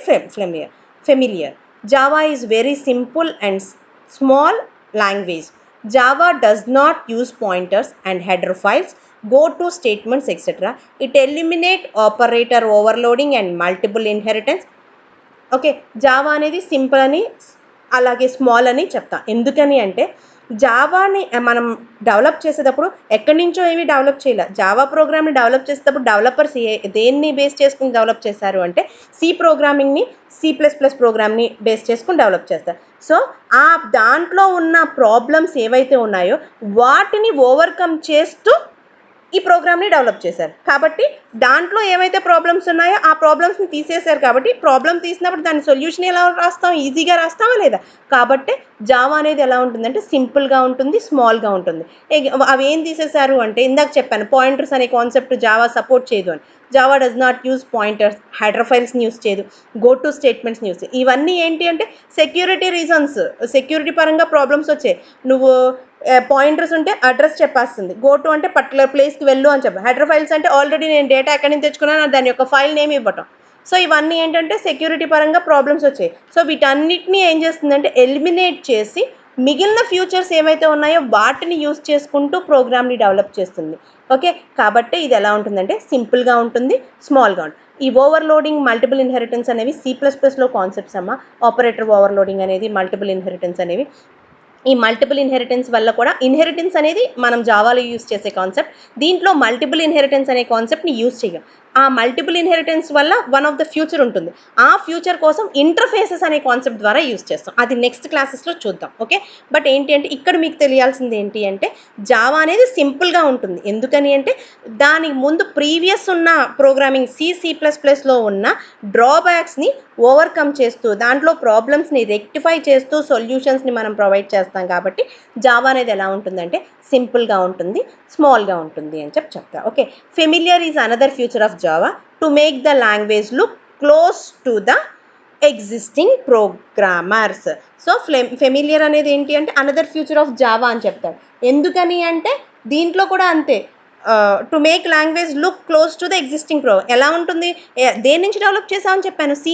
familiar. Java is very simple and small language. Java does not use pointers and header files, go to statements, etc. It eliminates operator overloading and multiple inheritance. Okay, Java అనేది simple అని అలాగే small అని చెప్తా. ఎందుకని అంటే జావాని మనం develop చేసేటప్పుడు ఎక్కడి నుంచో ఏమీ డెవలప్ చేయాలి. జావా ప్రోగ్రామ్ని డెవలప్ చేసేటప్పుడు డెవలపర్స్ దేన్ని బేస్ చేసుకుని డెవలప్ చేశారు అంటే సి ప్రోగ్రామింగ్ని, C++ ప్రోగ్రామ్ని బేస్ చేసుకుని డెవలప్ చేస్తారు. సో ఆ దాంట్లో ఉన్న ప్రాబ్లమ్స్ ఏవైతే ఉన్నాయో వాటిని ఓవర్కమ్ చేస్తూ ఈ ప్రోగ్రామ్ని డెవలప్ చేశారు. కాబట్టి దాంట్లో ఏమైతే ప్రాబ్లమ్స్ ఉన్నాయో ఆ ప్రాబ్లమ్స్ని తీసేశారు. కాబట్టి ప్రాబ్లం తీసినప్పుడు దాని సొల్యూషన్ ఎలా రాస్తాం, ఈజీగా రాస్తామా లేదా? కాబట్టి జావా అనేది ఎలా ఉంటుందంటే సింపుల్గా ఉంటుంది, స్మాల్గా ఉంటుంది. అవి ఏం తీసేశారు అంటే ఇందాక చెప్పాను, పాయింటర్స్ అనే కాన్సెప్ట్ జావా సపోర్ట్ చేయదు అని. Java does not use pointers, header ఫైల్స్ని యూస్ చేయదు, గో టు స్టేట్మెంట్స్ని యూస్ చేయదు. ఇవన్నీ ఏంటి అంటే సెక్యూరిటీ రీజన్స్, సెక్యూరిటీ పరంగా ప్రాబ్లమ్స్ వచ్చాయి. నువ్వు పాయింటర్స్ ఉంటే అడ్రస్ చెప్పేస్తుంది, గో టు అంటే పర్టికులర్ ప్లేస్కి వెళ్ళు అని చెప్పి. హెడర్ ఫైల్స్ అంటే ఆల్రెడీ నేను డేటా ఎక్కడి నుంచి తెచ్చుకున్నాను దాని యొక్క ఫైల్ నేమ్ ఇవ్వటం. సో ఇవన్నీ ఏంటంటే సెక్యూరిటీ పరంగా ప్రాబ్లమ్స్ వచ్చాయి. సో వీటన్నిటిని ఏం చేస్తుందంటే ఎలిమినేట్ చేసి మిగిలిన ఫ్యూచర్స్ ఏవైతే ఉన్నాయో వాటిని యూస్ చేసుకుంటూ ప్రోగ్రామ్ని డెవలప్ చేస్తుంది. ఓకే, కాబట్టి ఇది ఎలా ఉంటుందంటే సింపుల్గా ఉంటుంది, స్మాల్గా ఉంటుంది. ఈ ఓవర్లోడింగ్, మల్టిపుల్ ఇన్హెరిటెన్స్ అనేవి C++లో కాన్సెప్ట్స్ అమ్మ. ఆపరేటర్ ఓవర్లోడింగ్ అనేది, మల్టిపుల్ ఇన్హెరిటెన్స్ అనేవి. ఈ మల్టిపుల్ ఇన్హెరిటెన్స్ వల్ల కూడా, ఇన్హెరిటెన్స్ అనేది మనం జావాలో యూస్ చేసే కాన్సెప్ట్. దీంట్లో మల్టిపుల్ ఇన్హెరిటెన్స్ అనే కాన్సెప్ట్ని యూస్ చేయం. ఆ మల్టిపుల్ ఇన్హెరిటెన్స్ వల్ల వన్ ఆఫ్ ద ఫ్యూచర్ ఉంటుంది. ఆ ఫ్యూచర్ కోసం ఇంటర్ఫేసెస్ అనే కాన్సెప్ట్ ద్వారా యూస్ చేస్తాం. అది నెక్స్ట్ క్లాసెస్లో చూద్దాం. ఓకే, బట్ ఏంటి అంటే ఇక్కడ మీకు తెలియాల్సింది ఏంటి అంటే జావా అనేది సింపుల్గా ఉంటుంది. ఎందుకని అంటే దానికి ముందు ప్రీవియస్ ఉన్న ప్రోగ్రామింగ్ C++లో ఉన్న డ్రాబ్యాక్స్ని ఓవర్కమ్ చేస్తూ, దాంట్లో ప్రాబ్లమ్స్ని రెక్టిఫై చేస్తూ సొల్యూషన్స్ని మనం ప్రొవైడ్ చేస్తాం. కాబట్టి జావా అనేది ఎలా ఉంటుందంటే సింపుల్గా ఉంటుంది, స్మాల్గా ఉంటుంది అని చెప్తా. Okay, familiar is another future of Java to make the language look close to the existing programmers. So familiar అనేది ఏంటి అంటే అనదర్ ఫ్యూచర్ ఆఫ్ జావా అని చెప్తారు. ఎందుకని అంటే దీంట్లో కూడా అంతే, to make language look close to the existing ఎలా ఉంటుంది, దేని నుంచి డెవలప్ చేసామని చెప్పాను, C++.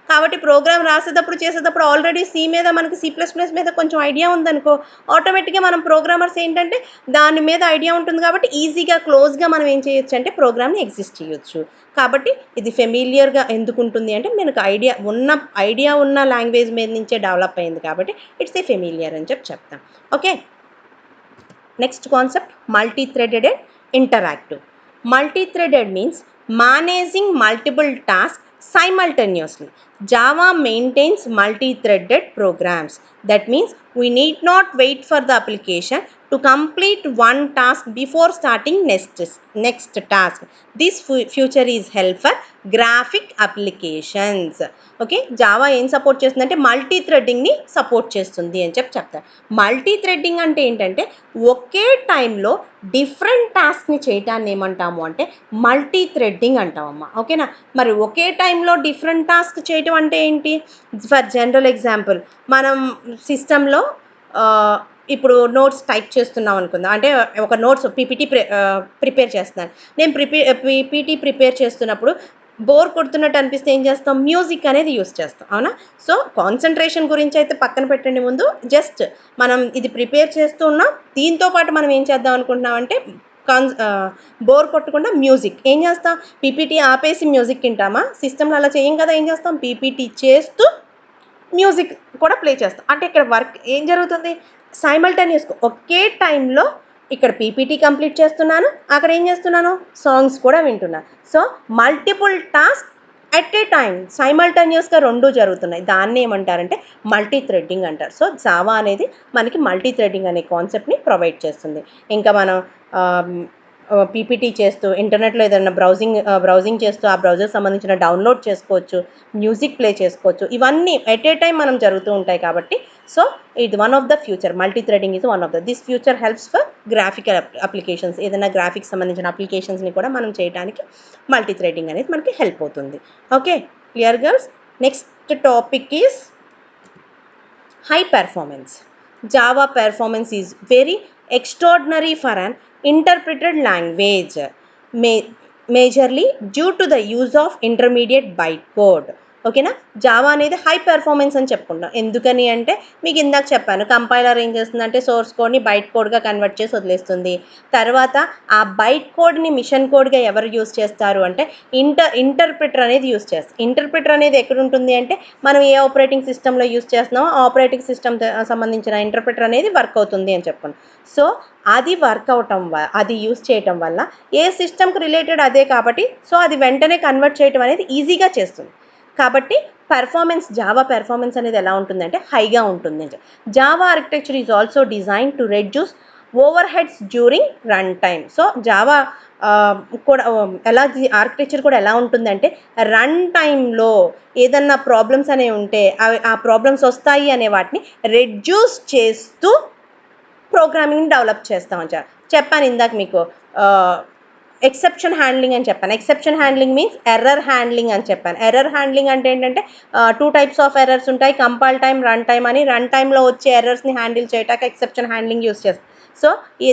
కాబట్టి ప్రోగ్రామ్ రాసేటప్పుడు చేసేటప్పుడు ఆల్రెడీ C మీద మనకి C++ మీద కొంచెం ఐడియా ఉందనుకో, ఆటోమేటిక్గా మనం ప్రోగ్రామర్స్ ఏంటంటే దాని మీద ఐడియా ఉంటుంది కాబట్టి ఈజీగా క్లోజ్గా మనం ఏం చేయొచ్చు అంటే ప్రోగ్రామ్ని ఎగ్జిస్ట్ చేయొచ్చు. కాబట్టి ఇది ఫెమిలియర్గా ఎందుకు ఉంటుంది అంటే మనకు ఐడియా ఉన్న లాంగ్వేజ్ మీద నుంచే డెవలప్ అయింది కాబట్టి ఇట్స్ ఏ ఫెమిలియర్ అని చెప్తాం. Okay, next concept multi-threaded and interactive. Multi-threaded means managing multiple tasks simultaneously. Java maintains multi-threaded programs. That means we need not wait for the application to complete one task before starting next task. This feature is helpful for graphic applications. Okay, Java ఏం support చేస్తుందంటే multi థ్రెడ్డింగ్ని support చేస్తుంది అని చెప్తారు. Multi threading అంటే ఏంటంటే ఒకే టైంలో different టాస్క్ని చేయటాన్ని ఏమంటాము అంటే మల్టీ థ్రెడ్డింగ్ అంటామమ్మా. ఓకేనా, మరి ఒకే టైంలో డిఫరెంట్ టాస్క్ చేయటం అంటే ఏంటి? ఫర్ జనరల్ ఎగ్జాంపుల్, మనం సిస్టంలో ఇప్పుడు నోట్స్ టైప్ చేస్తున్నాం అనుకుందాం. అంటే ఒక నోట్స్ పీపీటీ ప్రిపేర్ చేస్తున్నాను. నేను పీపీటీ ప్రిపేర్ చేస్తున్నప్పుడు బోర్ కొడుతున్నట్టు అనిపిస్తే ఏం చేస్తాం, మ్యూజిక్ అనేది యూస్ చేస్తాం, అవునా? సో కాన్సన్ట్రేషన్ గురించి అయితే పక్కన పెట్టండి, ముందు జస్ట్ మనం ఇది ప్రిపేర్ చేస్తూ ఉన్నాం, దీంతో పాటు మనం ఏం చేద్దాం అనుకుంటున్నాం అంటే బోర్ కొట్టకుండా మ్యూజిక్ ఏం చేస్తాం, పీపీటీ ఆపేసి మ్యూజిక్ వింటామా? సిస్టంలో అలా చేయం కదా. ఏం చేస్తాం, పీపీటీ చేస్తూ మ్యూజిక్ కూడా ప్లే చేస్తాం. అంటే ఇక్కడ వర్క్ ఏం జరుగుతుంది, సైమల్టేనియస్గా ఒకే టైంలో ఇక్కడ పీపీటీ కంప్లీట్ చేస్తున్నాను, అక్కడ ఏం చేస్తున్నాను, సాంగ్స్ కూడా వింటున్నాను. So multiple task at a time సైమల్టేనియస్గా రెండు జరుగుతున్నాయి. దాన్ని ఏమంటారంటే మల్టీ థ్రెడ్డింగ్ అంటారు. సో జావా అనేది మనకి మల్టీ థ్రెడ్డింగ్ అనే కాన్సెప్ట్ని ప్రొవైడ్ చేస్తుంది. ఇంకా మనం పీపీటీ చేస్తూ ఇంటర్నెట్లో ఏదైనా బ్రౌజింగ్ చేస్తూ ఆ బ్రౌజర్ సంబంధించిన డౌన్లోడ్ చేసుకోవచ్చు, మ్యూజిక్ ప్లే చేసుకోవచ్చు. ఇవన్నీ ఎట్ ఏ టైం మనం జరుగుతూ ఉంటాయి. కాబట్టి సో ఇది one of the future, multi threading is one of this future helps for graphical applications. ఏదైనా గ్రాఫిక్స్ సంబంధించిన అప్లికేషన్స్ని కూడా మనం చేయడానికి మల్టీ థ్రెడింగ్ అనేది మనకి హెల్ప్ అవుతుంది. Okay, clear girls? Next topic is high performance. Java performance is very extraordinary for an interpreted language, majorly due to the use of intermediate bytecode. ఓకేనా, Java అనేది హై పెర్ఫార్మెన్స్ అని చెప్పుకుంటాం. ఎందుకని అంటే మీకు ఇందాక చెప్పాను, కంపైలర్ ఏం చేస్తుందంటే సోర్స్ కోడ్ని బైట్ కోడ్గా కన్వర్ట్ చేసి వదిలేస్తుంది. తర్వాత ఆ బైట్ కోడ్ని మిషన్ కోడ్గా ఎవరు యూస్ చేస్తారు అంటే ఇంటర్ప్రిటర్ అనేది యూస్ చేస్తారు. ఇంటర్ప్రిటర్ అనేది ఎక్కడ ఉంటుంది అంటే మనం ఏ ఆపరేటింగ్ సిస్టంలో యూస్ చేస్తున్నామో ఆపరేటింగ్ సిస్టమ్ సంబంధించిన ఇంటర్ప్రిటర్ అనేది వర్క్ అవుతుంది అని చెప్పండి. సో అది వర్క్ అవటం అది యూస్ చేయటం వల్ల ఏ సిస్టమ్కి రిలేటెడ్ అదే కాబట్టి సో అది వెంటనే కన్వర్ట్ చేయటం అనేది ఈజీగా చేస్తుంది. కాబట్టి జావా పెర్ఫార్మెన్స్ అనేది ఎలా ఉంటుందంటే హైగా ఉంటుంది. Java architecture is also design to reduce over heads during run time. So Java కూడా ఎలా ఆర్కిటెక్చర్ కూడా ఎలా ఉంటుందంటే రన్ టైంలో ఏదన్నా ప్రాబ్లమ్స్ అనేవి ఉంటే అవి ఆ ప్రాబ్లమ్స్ వస్తాయి అనే వాటిని రెడ్యూస్ చేస్తూ ప్రోగ్రామింగ్ డెవలప్ చేస్తామని చెప్పాను ఇందాక మీకు. ఎక్సెప్షన్ హ్యాండ్లింగ్ అని చెప్పాను. Exception handling means error handling అని చెప్పాను. ఎర్రర్ హ్యాండ్లింగ్ అంటే ఏంటంటే 2 టైప్స్ ఆఫ్ ఎర్రర్స్ ఉంటాయి, కంపైల్ టైమ్, రన్ టైమ్ అని. రన్ టైంలో వచ్చే ఎర్రర్స్ని హ్యాండిల్ చేయటానికి ఎక్సెప్షన్ హ్యాండ్లింగ్ యూస్ చేస్తాం. సో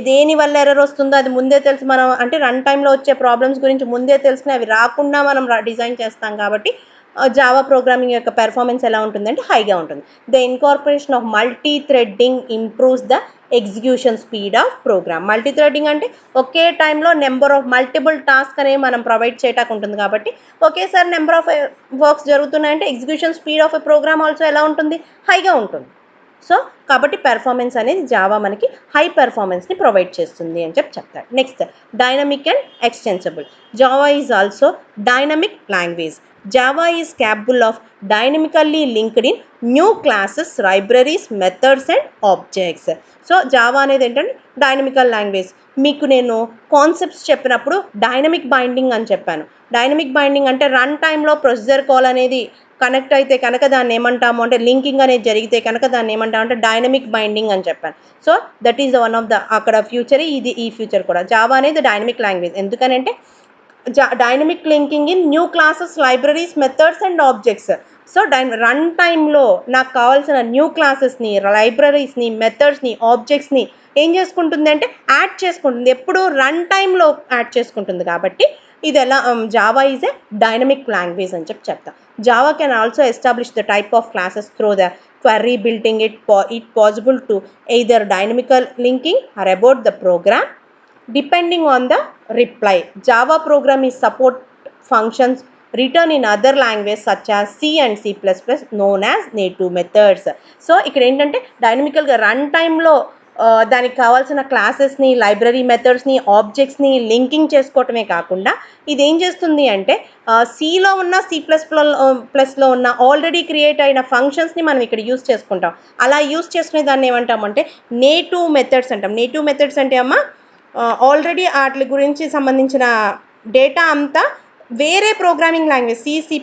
దేని వల్ల ఎర్రర్ వస్తుందో అది ముందే తెలిసి మనం అంటే రన్ టైంలో వచ్చే ప్రాబ్లమ్స్ గురించి ముందే తెలుసుకుని అవి రాకుండా మనం డిజైన్ చేస్తాం కాబట్టి జావా ప్రోగ్రామింగ్ యొక్క పెర్ఫార్మెన్స్ ఎలా ఉంటుందంటే హైగా ఉంటుంది. The incorporation of multi threading improves the execution speed of program. Multi threading అంటే ఒకే టైంలో నెంబర్ ఆఫ్ మల్టిపుల్ టాస్క్ అనేవి మనం ప్రొవైడ్ చేయటానికి ఉంటుంది కాబట్టి ఒకేసారి నెంబర్ ఆఫ్ వర్క్స్ జరుగుతున్నాయంటే execution speed of a program also ఎలా ఉంటుంది, హైగా ఉంటుంది. సో కాబట్టి పెర్ఫార్మెన్స్ అనేది జావా మనకి హై పెర్ఫార్మెన్స్ని ప్రొవైడ్ చేస్తుంది అని చెప్తారు. Next dynamic and extensible. Java is also dynamic language. Java is capable of dynamically linked in new classes, libraries, methods and objects. So Java అనేది ఏంటంటే డైనమికల్ లాంగ్వేజ్. మీకు నేను కాన్సెప్ట్స్ చెప్పినప్పుడు డైనమిక్ బైండింగ్ అని చెప్పాను. డైనమిక్ బైండింగ్ అంటే run టైంలో procedure call అనేది కనెక్ట్ అయితే కనుక దాన్ని ఏమంటాము అంటే లింకింగ్ అనేది జరిగితే కనుక దాన్ని ఏమంటాము అంటే డైనమిక్ బైండింగ్ అని చెప్పాను. So that is one of the అక్కడ ఫ్యూచర్, ఇది ఈ ఫ్యూచర్ కూడా. జావా అనేది డైనమిక్ లాంగ్వేజ్ ఎందుకనంటే dynamic linking in new classes, libraries, methods and objects. So run టైంలో నాకు కావాల్సిన న్యూ క్లాసెస్ని, లైబ్రరీస్ని, మెథడ్స్ని, ఆబ్జెక్ట్స్ని ఏం చేసుకుంటుంది అంటే యాడ్ చేసుకుంటుంది. ఎప్పుడు రన్ టైంలో యాడ్ చేసుకుంటుంది కాబట్టి ఇది ఎలా Java is a dynamic language అని చెప్తా. Java can also establish the type of classes through the query building it possible to either dynamical linking or about the program depending on the reply. Java program is support functions written in other languages such as C and C++ known as native methods. So ఇక్కడ ఏంటంటే డైనమికల్గా run టైంలో దానికి కావాల్సిన క్లాసెస్ని, library మెథడ్స్ని, ఆబ్జెక్ట్స్ని linking చేసుకోవటమే కాకుండా ఇది ఏం చేస్తుంది అంటే సిలో ఉన్న C++లో ఉన్న ఆల్రెడీ క్రియేట్ అయిన ఫంక్షన్స్ని మనం ఇక్కడ యూస్ చేసుకుంటాం. అలా యూస్ చేసుకునే దాన్ని ఏమంటామంటే నేటివ్ మెథడ్స్ అంటాం. నేటివ్ మెథడ్స్ అంటే అమ్మ ఆల్రెడీ వాటి గురించి సంబంధించిన డేటా అంతా వేరే ప్రోగ్రామింగ్ లాంగ్వేజ్ C++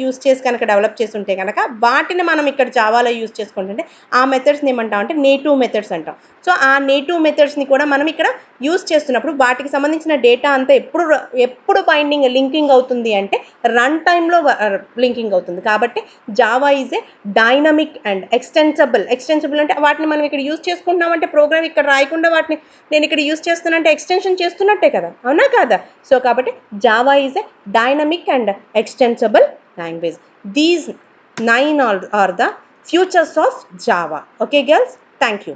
యూస్ చేసి కనుక డెవలప్ చేసి ఉంటే కనుక వాటిని మనం ఇక్కడ జావాలో యూస్ చేసుకుంటుంటే ఆ మెథడ్స్ని ఏమంటాం అంటే నేటివ్ మెథడ్స్ అంటాం. సో ఆ నేటివ్ మెథడ్స్ని కూడా మనం ఇక్కడ యూస్ చేస్తున్నప్పుడు వాటికి సంబంధించిన డేటా అంతా ఎప్పుడు బైండింగ్ లింకింగ్ అవుతుంది అంటే రన్ టైంలో లింకింగ్ అవుతుంది. కాబట్టి Java is a dynamic and extensible అంటే వాటిని మనం ఇక్కడ యూస్ చేసుకుంటున్నామంటే ప్రోగ్రామ్ ఇక్కడ రాయకుండా వాటిని నేను ఇక్కడ యూస్ చేస్తున్నంటే ఎక్స్టెన్షన్ చేస్తున్నట్టే కదా, అవునా కాదా? సో కాబట్టి Java is A dynamic and extensible language. These 9 are the futures of Java. Okay girls, thank you.